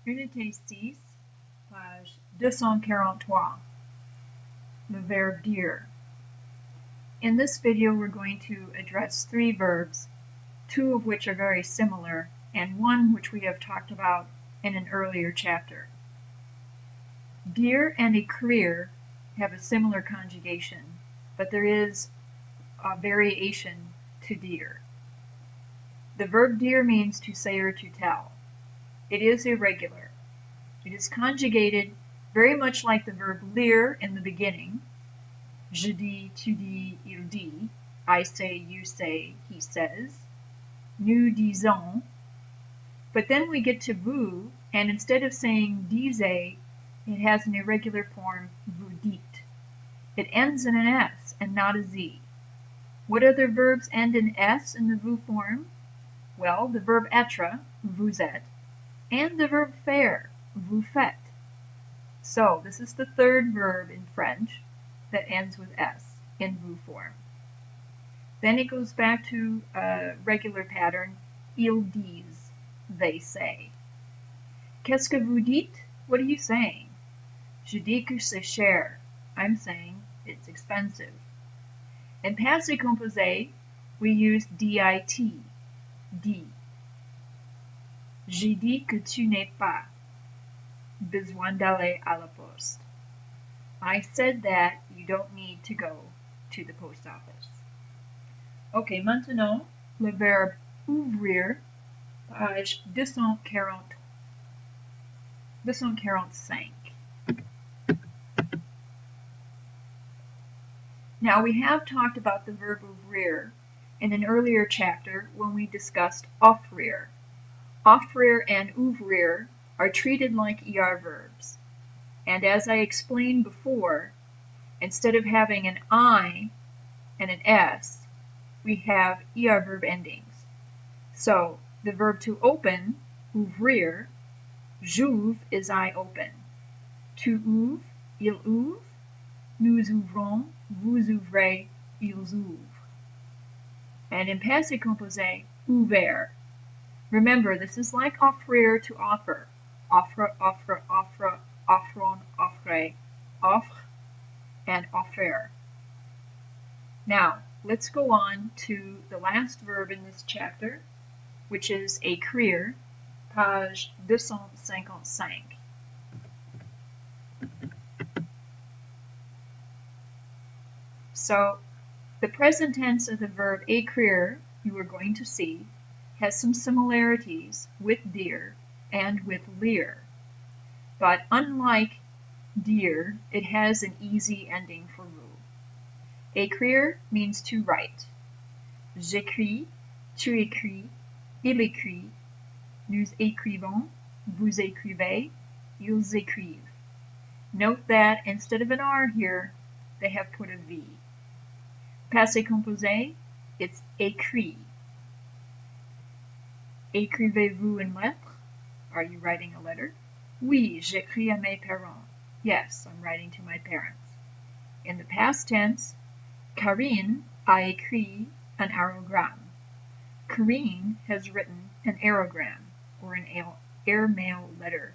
Unité 6, page 243, le verbe dire. In this video we're going to address three verbs, two of which are very similar, and one which we have talked about in an earlier chapter. Dire and ecrire have a similar conjugation, but there is a variation to dire. The verb dire means to say or to tell. It is irregular. It is conjugated very much like the verb lire in the beginning. Je dis, tu dis, il dit. I say, you say, he says. Nous disons. But then we get to vous, and instead of saying disez, it has an irregular form, vous dites. It ends in an S and not a Z. What other verbs end in S in the vous form? Well, the verb être, vous êtes, and the verb faire, vous faites. So this is the third verb in French that ends with S in vous form. Then it goes back to a regular pattern, ils disent, they say. Qu'est-ce que vous dites? What are you saying? Je dis que c'est cher. I'm saying it's expensive. In passé composé, we use dit, dit. J'ai dit que tu n'es pas besoin d'aller à la poste. I said that you don't need to go to the post office. Ok, maintenant, le verbe ouvrir, page 245. Now, we have talked about the verb ouvrir in an earlier chapter when we discussed offrir. Offrir and ouvrir are treated like ER verbs. And as I explained before, instead of having an I and an S, we have ER verb endings. So the verb to open, ouvrir, j'ouvre is I open. Tu ouvres, il ouvre, nous ouvrons, vous ouvrez, ils ouvrent. And in passé composé, ouvert. Remember, this is like offrir to offer. Offre, offre, offre, offron, offre, offre, and offer. Now, let's go on to the last verb in this chapter, which is écrire, page 255. So, the present tense of the verb écrire, you are going to see, has some similarities with dire and with lire. But unlike dire, it has an easy ending for vous. Écrire means to write. J'écris, tu écris, il écrit, nous écrivons, vous écrivez, ils écrivent. Note that instead of an R here, they have put a V. Passé composé, it's écrit. Écrivez-vous une lettre? Are you writing a letter? Oui, j'écris à mes parents. Yes, I'm writing to my parents. In the past tense, Karine a écrit un aérogramme. Karine has written an aerogram, or an airmail letter